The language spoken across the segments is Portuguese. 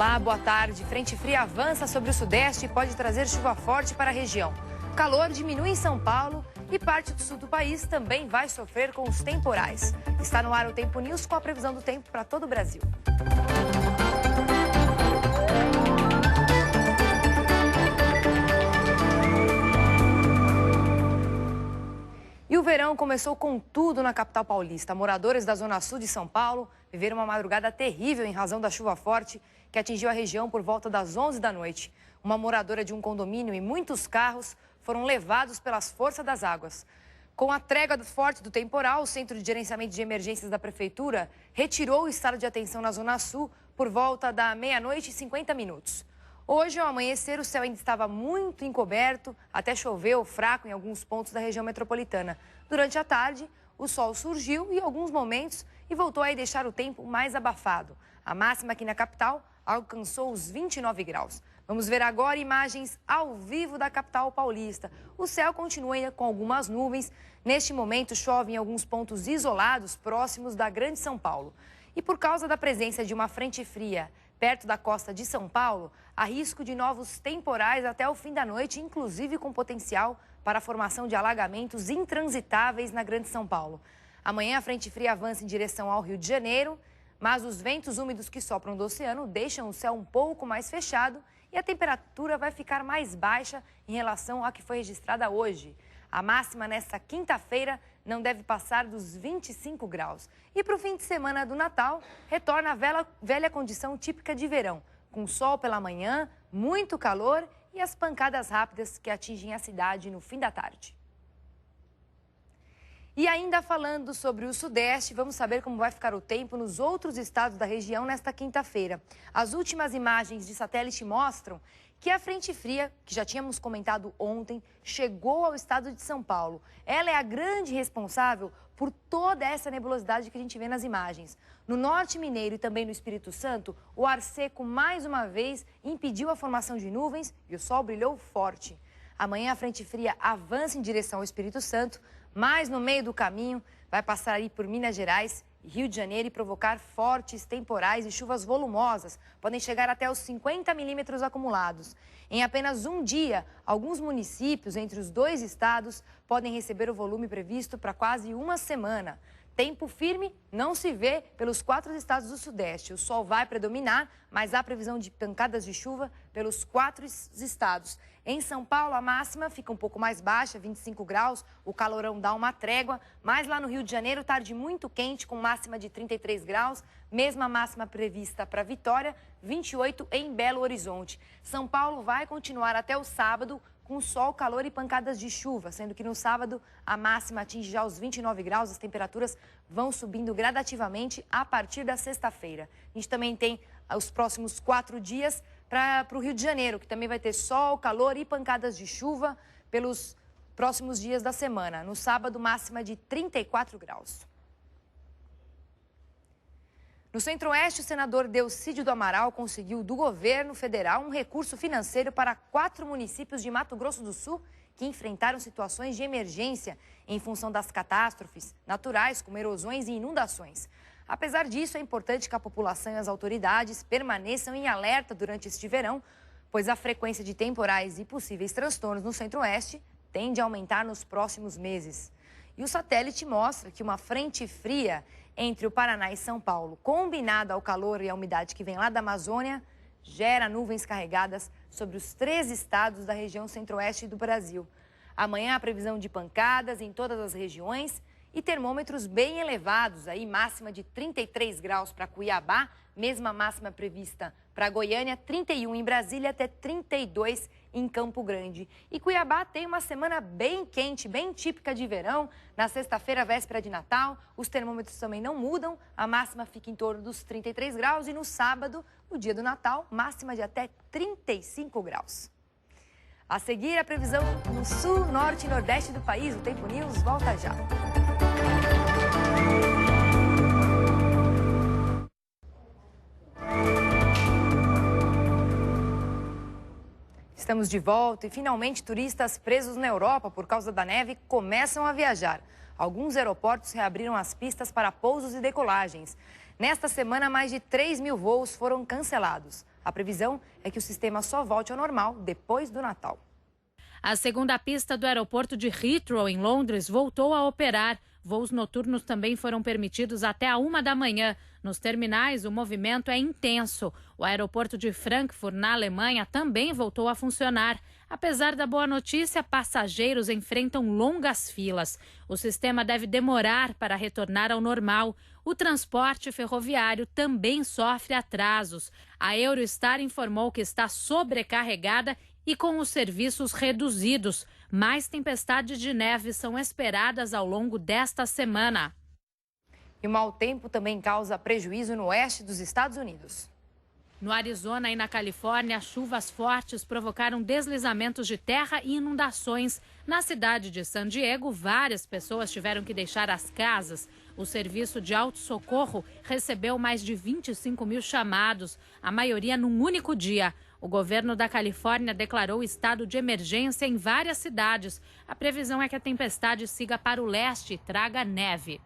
Olá, boa tarde. Frente fria avança sobre o sudeste e pode trazer chuva forte para a região. O calor diminui em São Paulo e parte do sul do país também vai sofrer com os temporais. Está no ar o Tempo News com a previsão do tempo para todo o Brasil. E o verão começou com tudo na capital paulista. Moradores da Zona Sul de São Paulo viveram uma madrugada terrível em razão da chuva forte que atingiu a região por volta das 11 da noite. Uma moradora de um condomínio e muitos carros foram levados pelas forças das águas. Com a trégua forte do temporal, o Centro de Gerenciamento de Emergências da Prefeitura retirou o estado de atenção na Zona Sul por volta da meia-noite e 50 minutos. Hoje, ao amanhecer, o céu ainda estava muito encoberto, até choveu fraco em alguns pontos da região metropolitana. Durante a tarde, o sol surgiu em alguns momentos e voltou a deixar o tempo mais abafado. A máxima aqui na capital alcançou os 29 graus. Vamos ver agora imagens ao vivo da capital paulista. O céu continua com algumas nuvens. Neste momento, chove em alguns pontos isolados próximos da Grande São Paulo. E por causa da presença de uma frente fria perto da costa de São Paulo, há risco de novos temporais até o fim da noite, inclusive com potencial para a formação de alagamentos intransitáveis na Grande São Paulo. Amanhã, a frente fria avança em direção ao Rio de Janeiro, mas os ventos úmidos que sopram do oceano deixam o céu um pouco mais fechado e a temperatura vai ficar mais baixa em relação à que foi registrada hoje. A máxima nesta quinta-feira não deve passar dos 25 graus. E para o fim de semana do Natal, retorna a velha condição típica de verão, com sol pela manhã, muito calor e as pancadas rápidas que atingem a cidade no fim da tarde. E ainda falando sobre o Sudeste, vamos saber como vai ficar o tempo nos outros estados da região nesta quinta-feira. As últimas imagens de satélite mostram que a frente fria, que já tínhamos comentado ontem, chegou ao estado de São Paulo. Ela é a grande responsável por toda essa nebulosidade que a gente vê nas imagens. No norte mineiro e também no Espírito Santo, o ar seco mais uma vez impediu a formação de nuvens e o sol brilhou forte. Amanhã a frente fria avança em direção ao Espírito Santo, mas no meio do caminho vai passar aí por Minas Gerais e Rio de Janeiro e provocar fortes temporais e chuvas volumosas. Podem chegar até os 50 milímetros acumulados. Em apenas um dia, alguns municípios entre os dois estados podem receber o volume previsto para quase uma semana. Tempo firme não se vê pelos 4 estados do Sudeste. O sol vai predominar, mas há previsão de pancadas de chuva pelos 4 estados. Em São Paulo, a máxima fica um pouco mais baixa, 25 graus. O calorão dá uma trégua. Mas lá no Rio de Janeiro, tarde muito quente, com máxima de 33 graus. Mesma máxima prevista para Vitória, 28 em Belo Horizonte. São Paulo vai continuar até o sábado com sol, calor e pancadas de chuva, sendo que no sábado a máxima atinge já os 29 graus, as temperaturas vão subindo gradativamente a partir da sexta-feira. A gente também tem os próximos 4 dias para o Rio de Janeiro, que também vai ter sol, calor e pancadas de chuva pelos próximos dias da semana. No sábado, máxima de 34 graus. No Centro-Oeste, o senador Delcídio do Amaral conseguiu do governo federal um recurso financeiro para 4 municípios de Mato Grosso do Sul que enfrentaram situações de emergência em função das catástrofes naturais, como erosões e inundações. Apesar disso, é importante que a população e as autoridades permaneçam em alerta durante este verão, pois a frequência de temporais e possíveis transtornos no Centro-Oeste tende a aumentar nos próximos meses. E o satélite mostra que uma frente fria entre o Paraná e São Paulo, combinada ao calor e à umidade que vem lá da Amazônia, gera nuvens carregadas sobre os 3 estados da região centro-oeste do Brasil. Amanhã a previsão de pancadas em todas as regiões e termômetros bem elevados, aí máxima de 33 graus para Cuiabá, mesma máxima prevista para Goiânia, 31 em Brasília, até 32 em Campo Grande. E Cuiabá tem uma semana bem quente, bem típica de verão. Na sexta-feira, véspera de Natal, os termômetros também não mudam, a máxima fica em torno dos 33 graus e no sábado, no dia do Natal, máxima de até 35 graus. A seguir, a previsão no sul, norte e nordeste do país. O Tempo News volta já. Estamos de volta e finalmente turistas presos na Europa por causa da neve começam a viajar. Alguns aeroportos reabriram as pistas para pousos e decolagens. Nesta semana, mais de 3.000 voos foram cancelados. A previsão é que o sistema só volte ao normal depois do Natal. A segunda pista do aeroporto de Heathrow, em Londres, voltou a operar. Voos noturnos também foram permitidos até a 1 da manhã. Nos terminais, o movimento é intenso. O aeroporto de Frankfurt, na Alemanha, também voltou a funcionar. Apesar da boa notícia, passageiros enfrentam longas filas. O sistema deve demorar para retornar ao normal. O transporte ferroviário também sofre atrasos. A Eurostar informou que está sobrecarregada e com os serviços reduzidos. Mais tempestades de neve são esperadas ao longo desta semana. E o mau tempo também causa prejuízo no oeste dos Estados Unidos. No Arizona e na Califórnia, chuvas fortes provocaram deslizamentos de terra e inundações. Na cidade de San Diego, várias pessoas tiveram que deixar as casas. O serviço de auto-socorro recebeu mais de 25 mil chamados, a maioria num único dia. O governo da Califórnia declarou estado de emergência em várias cidades. A previsão é que a tempestade siga para o leste e traga neve.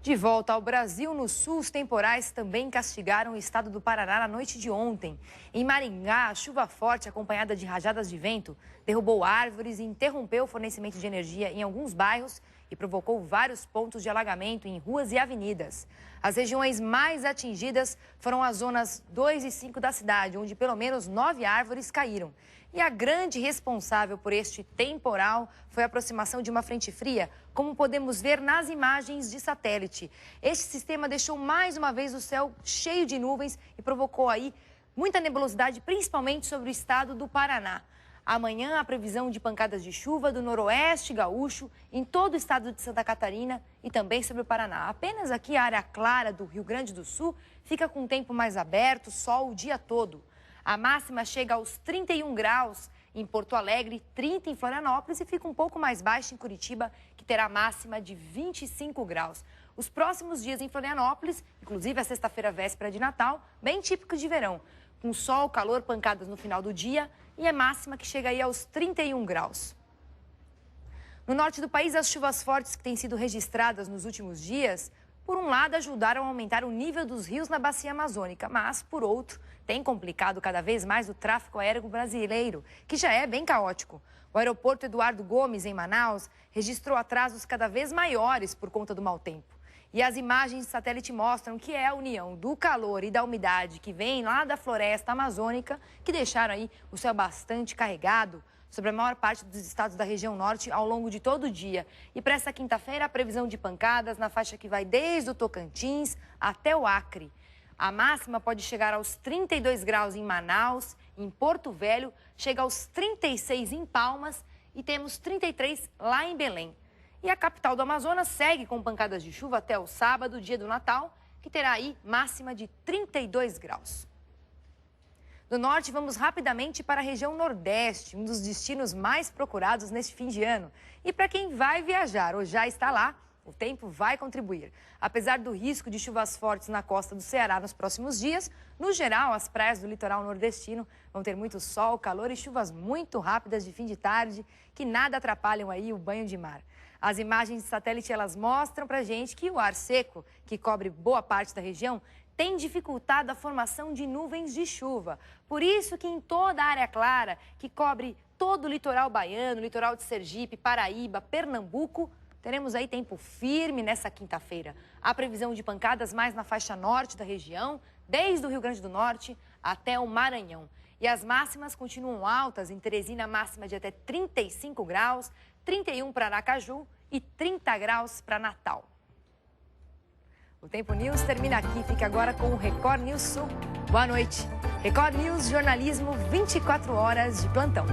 De volta ao Brasil, no sul, os temporais também castigaram o estado do Paraná na noite de ontem. Em Maringá, a chuva forte, acompanhada de rajadas de vento, derrubou árvores e interrompeu o fornecimento de energia em alguns bairros e provocou vários pontos de alagamento em ruas e avenidas. As regiões mais atingidas foram as zonas 2 e 5 da cidade, onde pelo menos 9 árvores caíram. E a grande responsável por este temporal foi a aproximação de uma frente fria, como podemos ver nas imagens de satélite. Este sistema deixou mais uma vez o céu cheio de nuvens e provocou aí muita nebulosidade, principalmente sobre o estado do Paraná. Amanhã, a previsão de pancadas de chuva do noroeste gaúcho, em todo o estado de Santa Catarina e também sobre o Paraná. Apenas aqui a área clara do Rio Grande do Sul fica com o tempo mais aberto, sol o dia todo. A máxima chega aos 31 graus em Porto Alegre, 30 em Florianópolis e fica um pouco mais baixa em Curitiba, que terá máxima de 25 graus. Os próximos dias em Florianópolis, inclusive a sexta-feira véspera de Natal, bem típico de verão, com sol, calor, pancadas no final do dia e a máxima que chega aí aos 31 graus. No norte do país, as chuvas fortes que têm sido registradas nos últimos dias, por um lado, ajudaram a aumentar o nível dos rios na bacia amazônica, mas, por outro, tem complicado cada vez mais o tráfego aéreo brasileiro, que já é bem caótico. O aeroporto Eduardo Gomes, em Manaus, registrou atrasos cada vez maiores por conta do mau tempo. E as imagens de satélite mostram que é a união do calor e da umidade que vem lá da floresta amazônica que deixaram aí o céu bastante carregado sobre a maior parte dos estados da região norte ao longo de todo o dia. E para essa quinta-feira, a previsão de pancadas na faixa que vai desde o Tocantins até o Acre. A máxima pode chegar aos 32 graus em Manaus, em Porto Velho, chega aos 36 em Palmas e temos 33 lá em Belém. E a capital do Amazonas segue com pancadas de chuva até o sábado, dia do Natal, que terá aí máxima de 32 graus. Do norte, vamos rapidamente para a região nordeste, um dos destinos mais procurados neste fim de ano. E para quem vai viajar ou já está lá, o tempo vai contribuir. Apesar do risco de chuvas fortes na costa do Ceará nos próximos dias, no geral, as praias do litoral nordestino vão ter muito sol, calor e chuvas muito rápidas de fim de tarde, que nada atrapalham aí o banho de mar. As imagens de satélite, elas mostram pra gente que o ar seco, que cobre boa parte da região, tem dificultado a formação de nuvens de chuva. Por isso que em toda a área clara, que cobre todo o litoral baiano, litoral de Sergipe, Paraíba, Pernambuco, teremos aí tempo firme nessa quinta-feira. Há previsão de pancadas mais na faixa norte da região, desde o Rio Grande do Norte até o Maranhão. E as máximas continuam altas, em Teresina máxima de até 35 graus, 31 para Aracaju e 30 graus para Natal. O Tempo News termina aqui. Fique agora com o Record News Sul. Boa noite. Record News, jornalismo 24 horas de plantão.